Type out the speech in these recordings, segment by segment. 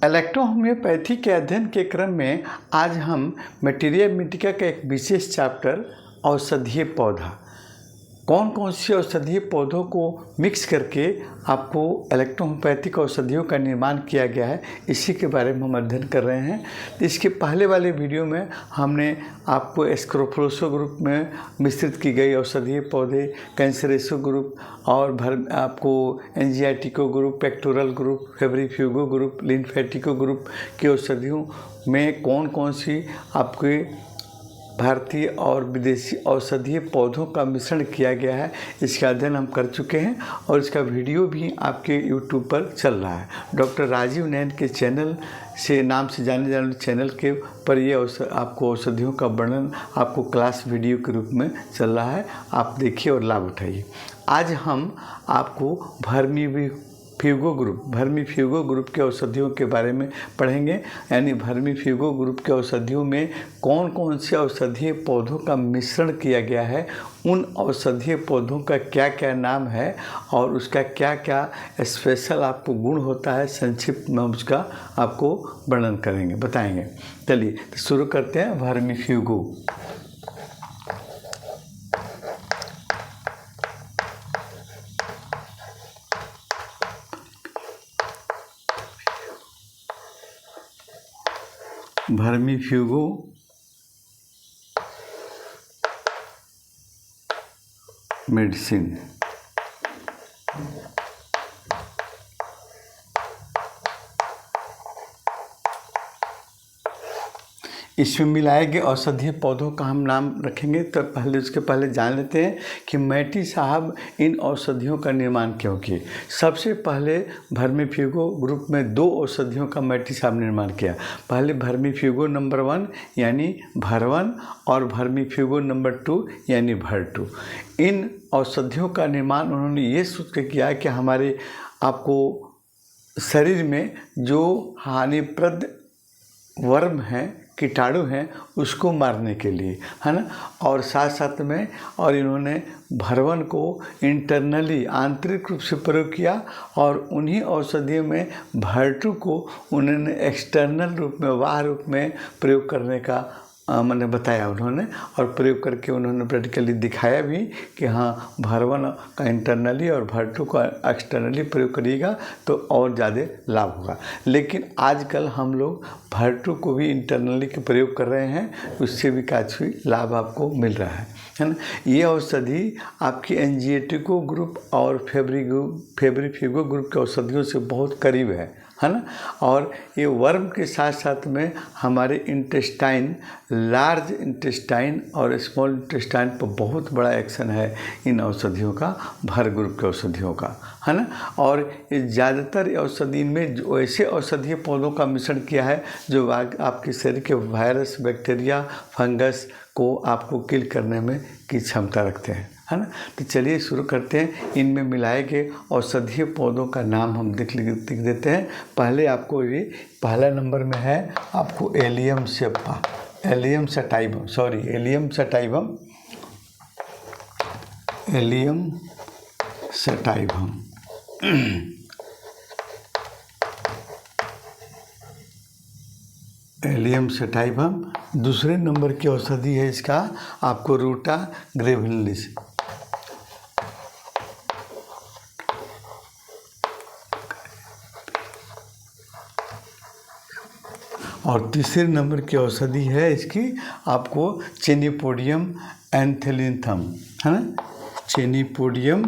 Electro homeopathy के अध्ययन के क्रम में आज हम मटेरिया मिटिका का एक विशेष चैप्टर औषधीय पौधा, कौन कौन सी औषधीय पौधों को मिक्स करके आपको इलेक्ट्रो होम्योपैथिक औषधियों का निर्माण किया गया है, इसी के बारे में हम अध्ययन कर रहे हैं। तो इसके पहले वाले वीडियो में हमने आपको स्क्रोफोलोसो ग्रुप में मिश्रित की गई औषधीय पौधे, कैंसरेसो ग्रुप और आपको एंजियाटिको ग्रुप, पेक्टोरल ग्रुप, फेब्रिफ्यूगो ग्रुप, लिम्फेटिको ग्रुप की औषधियों में कौन कौन सी आपके भारतीय और विदेशी औषधीय पौधों का मिश्रण किया गया है, इसका अध्ययन हम कर चुके हैं और इसका वीडियो भी आपके यूट्यूब पर चल रहा है। डॉक्टर राजीव नैन के चैनल से नाम से जाने जाने चैनल के पर ये आपको औषधियों का वर्णन आपको क्लास वीडियो के रूप में चल रहा है, आप देखिए और लाभ उठाइए। आज हम आपको वर्मीफ्यूगो ग्रुप के औषधियों के बारे में पढ़ेंगे, यानी वर्मीफ्यूगो ग्रुप के औषधियों में कौन कौन से औषधीय पौधों का मिश्रण किया गया है, उन औषधीय पौधों का क्या क्या नाम है और उसका क्या क्या स्पेशल आपको गुण होता है, संक्षिप्त में उसका आपको वर्णन करेंगे, बताएंगे। चलिए तो शुरू करते हैं। वर्मीफ्यूगो मेडिसिन इसमें मिलाए गए औषधीय पौधों का हम नाम रखेंगे। तो उसके पहले जान लेते हैं कि मैटी साहब इन औषधियों का निर्माण क्यों किए। सबसे पहले वर्मीफ्यूगो ग्रुप में 2 औषधियों का मैटी साहब निर्माण किया। पहले वर्मीफ्यूगो नंबर 1 यानी भर1 और वर्मीफ्यूगो नंबर 2 यानी भर2। इन औषधियों का निर्माण उन्होंने ये सोच के किया कि हमारे आपको शरीर में जो हानिप्रद वर्म हैं, कीटाणु हैं, उसको मारने के लिए, है ना। और साथ साथ में और इन्होंने भर1 को इंटरनली आंतरिक रूप से प्रयोग किया और उन्हीं औषधियों में भर2 को उन्होंने एक्सटर्नल रूप में, बाह्य रूप में प्रयोग करने का मैंने बताया उन्होंने, और प्रयोग करके उन्होंने प्रैक्टिकली दिखाया भी कि हाँ भर1 का इंटरनली और भर2 का एक्सटर्नली प्रयोग करिएगा तो और ज़्यादा लाभ होगा। लेकिन आजकल हम लोग भर2 को भी इंटरनली के प्रयोग कर रहे हैं, उससे भी काफ़ी लाभ आपको मिल रहा है ना। ये औषधि आपकी एंजियाटिको ग्रुप और फेब्रिफ्यूगो ग्रुप के औषधियों से बहुत करीब है ना। और ये वर्म के साथ साथ में हमारे इंटेस्टाइन, लार्ज इंटेस्टाइन और स्मॉल इंटेस्टाइन पर बहुत बड़ा एक्शन है इन औषधियों का, भर ग्रुप के औषधियों का, है ना। और ये ज़्यादातर औषधि में जो ऐसे औषधीय पौधों का मिश्रण किया है जो आपके शरीर के वायरस, बैक्टीरिया, फंगस को आपको किल करने में की क्षमता रखते हैं, है ना। तो चलिए शुरू करते हैं। इनमें मिलाए गए औषधीय पौधों का नाम हम लिख देते हैं। पहले आपको ये पहला नंबर में है आपको एलियम सटाइवम। Allium sativum. दूसरे नंबर की औषधि है इसका आपको रूटा ग्रेविलिस। और तीसरे नंबर की औषधि है इसकी आपको चेनिपोडियम एंथेलिनथम, है ना। चेनिपोडियम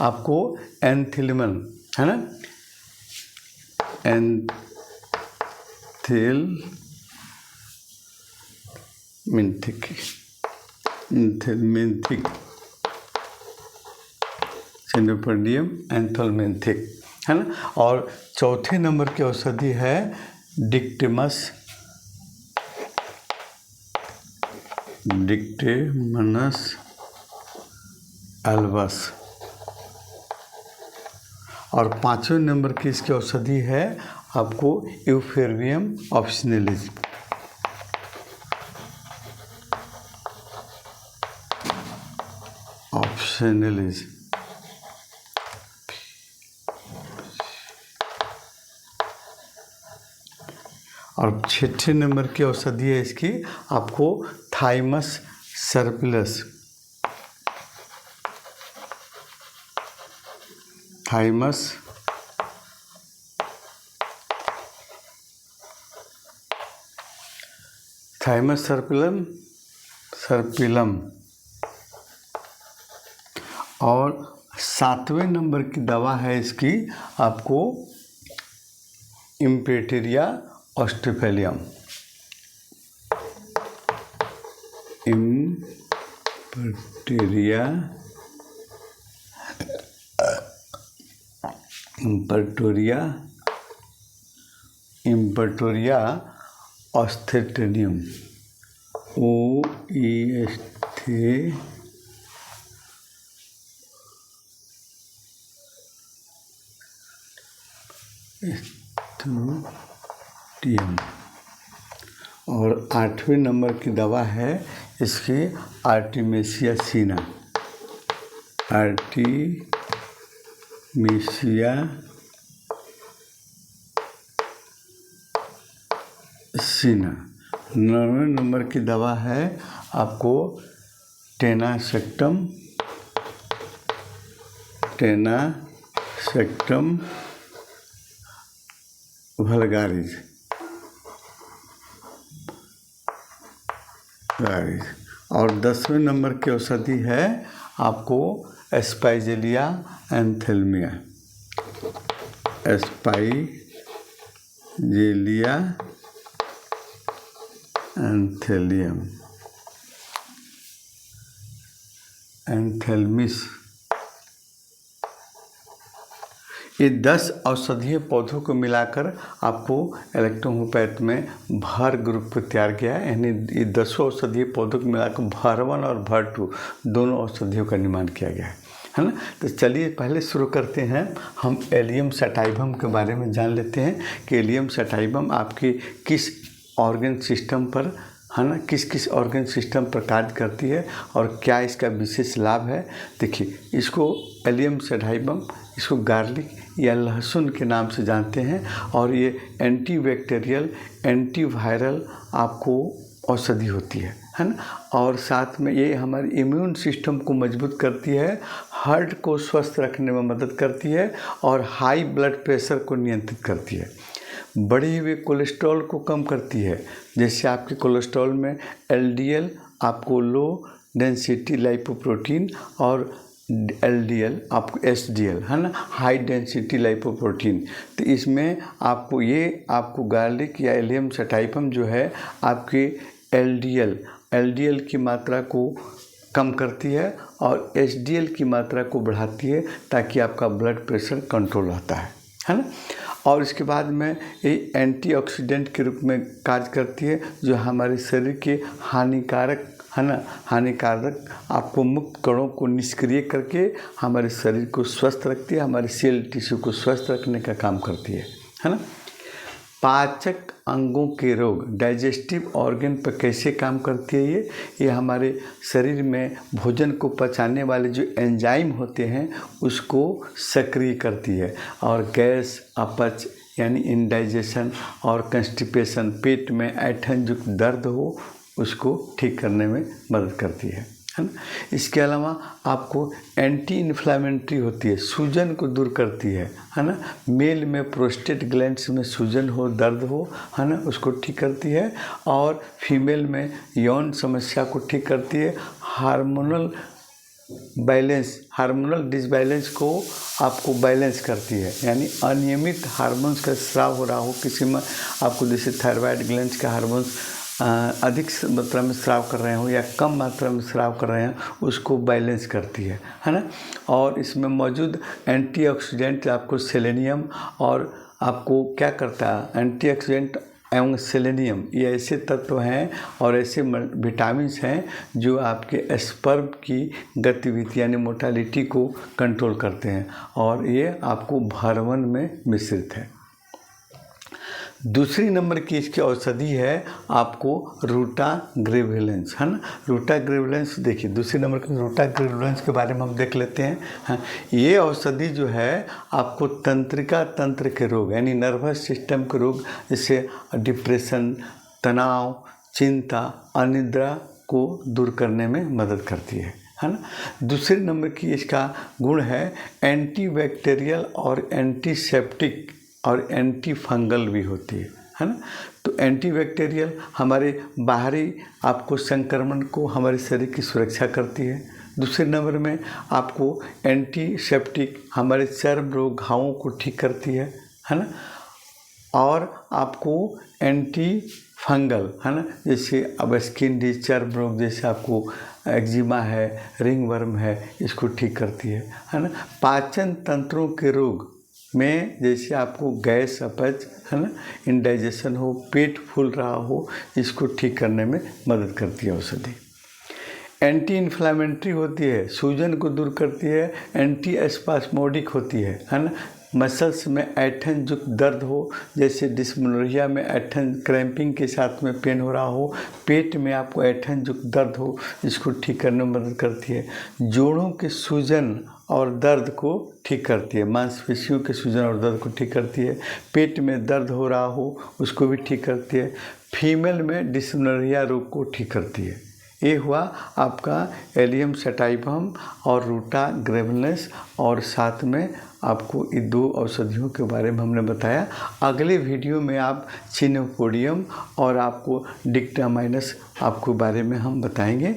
आपको एंथिलमन, है ना, एंथेलमेंथिक, चेनिपोडियम एंथेलमेंथिक, है ना। और चौथे नंबर की औषधि है डिक्टेमनस एल्बस। और पाँचवें नंबर की इसकी औषधि है आपको यूफोर्बियम ऑप्शनलिस। और छठे नंबर की औषधि है इसकी आपको थाइमस सर्पिलस। थाइमस सर्पिलम। और 7वें नंबर की दवा है इसकी आपको इम्पेटिरिया ऑस्ट्रेफेलियम। इम्पेटोरिया ऑस्थेटेनियम। और 8वें नंबर की दवा है इसकी आर्टिमेसिया सीना। आर्टिमेसिया सीना। 9वें नंबर की दवा है आपको टेनासेक्टम वल्गारिस। और 10वें नंबर की औषधि है आपको एस्पाइजेलिया एंथेल्मिया। एस्पाइजेलिया एंथेल्मिस। ये 10 औषधीय पौधों को मिलाकर आपको इलेक्ट्रोहोम्योपैथ में भर ग्रुप तैयार किया है। यानी ये 10 औषधीय पौधों को मिलाकर भर 1 और भर 2 दोनों औषधियों का निर्माण किया गया है ना। तो चलिए पहले शुरू करते हैं, हम एलियम सटाइवम के बारे में जान लेते हैं कि एलियम सटाइवम आपके किस ऑर्गन सिस्टम पर है ना, किस किस ऑर्गन सिस्टम पर कार्य करती है और क्या इसका विशेष लाभ है। देखिए इसको एलियम सटाइवम, इसको गार्लिक या लहसुन के नाम से जानते हैं और ये एंटीबैक्टीरियल एंटीवायरल आपको औषधि होती है ना। और साथ में ये हमारे इम्यून सिस्टम को मजबूत करती है, हार्ट को स्वस्थ रखने में मदद करती है और हाई ब्लड प्रेशर को नियंत्रित करती है। बढ़े हुए कोलेस्ट्रॉल को कम करती है। जैसे आपके कोलेस्ट्रॉल में LDL आपको लो डेंसिटी लाइपोप्रोटीन और LDL आपको HDL है ना, हाई डेंसिटी लाइपोप्रोटीन। तो इसमें आपको गार्लिक या एलियम सटाइवम जो है आपके LDL की मात्रा को कम करती है और HDL की मात्रा को बढ़ाती है ताकि आपका ब्लड प्रेशर कंट्रोल रहता है ना। और इसके बाद में ये एंटीऑक्सीडेंट के रूप में कार्य करती है जो हमारे शरीर के हानिकारक आपको मुक्त कणों को निष्क्रिय करके हमारे शरीर को स्वस्थ रखती है, हमारे सेल टिश्यू को स्वस्थ रखने का काम करती है ना। पाचक अंगों के रोग, डाइजेस्टिव ऑर्गन पर कैसे काम करती है ये हमारे शरीर में भोजन को पचाने वाले जो एंजाइम होते हैं उसको सक्रिय करती है और गैस, अपच यानी इंडाइजेशन और कंस्टिपेशन, पेट में ऐंठन युक्त दर्द हो उसको ठीक करने में मदद करती है ना। इसके अलावा आपको एंटी इन्फ्लामेटरी होती है, सूजन को दूर करती है ना। मेल में प्रोस्टेट ग्लैंड्स में सूजन हो, दर्द हो है ना, उसको ठीक करती है और फीमेल में यौन समस्या को ठीक करती है। हार्मोनल डिसबैलेंस को आपको बैलेंस करती है, यानी अनियमित हार्मोन्स का स्राव हो रहा हो किसी में, आपको जैसे थायराइड ग्लैंड्स का हार्मोन्स अधिक मात्रा में स्राव कर रहे हो या कम मात्रा में स्राव कर रहे हैं उसको बैलेंस करती है ना। और इसमें मौजूद एंटीऑक्सीडेंट आपको सेलेनियम और आपको क्या करता है, एंटीऑक्सीडेंट एवं सेलेनियम ये ऐसे तत्व हैं और ऐसे विटामिन्स हैं जो आपके स्पर्म की गतिविधि यानी मोटालिटी को कंट्रोल करते हैं और ये आपको भर 1 में मिश्रित है। दूसरी नंबर की इसकी औषधि है आपको रूटाग्रेविलेंस, है ना। रूटाग्रेविलेंस देखिए, दूसरी नंबर की रूटाग्रेविलेंस के बारे में हम देख लेते हैं। हाँ, ये औषधि जो है आपको तंत्रिका तंत्र के रोग यानी नर्वस सिस्टम के रोग जैसे डिप्रेशन, तनाव, चिंता, अनिद्रा को दूर करने में मदद करती है ना। दूसरे नंबर की इसका गुण है एंटीबैक्टीरियल और एंटीसेप्टिक और एंटी फंगल भी होती है ना। तो एंटीबैक्टीरियल हमारे बाहरी आपको संक्रमण को हमारे शरीर की सुरक्षा करती है। दूसरे नंबर में आपको एंटीसेप्टिक हमारे चर्म रोग, घावों को ठीक करती है ना। और आपको एंटी फंगल, है ना, जैसे अब स्किन डिजीज, चर्म रोग, जैसे आपको एक्जिमा है, रिंगवर्म है, इसको ठीक करती है ना। पाचन तंत्रों के रोग में जैसे आपको गैस, अपच, है ना, इंडाइजेशन हो, पेट फूल रहा हो, इसको ठीक करने में मदद करती है औषधि। एंटी इन्फ्लामेटरी होती है, सूजन को दूर करती है। एंटी एस्पास्मोडिक होती है ना। मसल्स में ऐंठन युक्त दर्द हो, जैसे डिस्मेनोरिया में ऐंठन क्रैम्पिंग के साथ में पेन हो रहा हो, पेट में आपको ऐंठन युक्त दर्द हो, इसको ठीक करने में मदद करती है। जोड़ों के सूजन और दर्द को ठीक करती है, मांसपेशियों के सूजन और दर्द को ठीक करती है। पेट में दर्द हो रहा हो, उसको भी ठीक करती है। फीमेल में डिस्मेनोरिया रोग को ठीक करती है। ये हुआ आपका एलियम सटाइवम और रूटाग्रेविलेंस, और साथ में आपको ये 2 औषधियों के बारे में हमने बताया। अगले वीडियो में आप चिनोपोडियम और आपको डिक्टामाइनस आपको बारे में हम बताएंगे।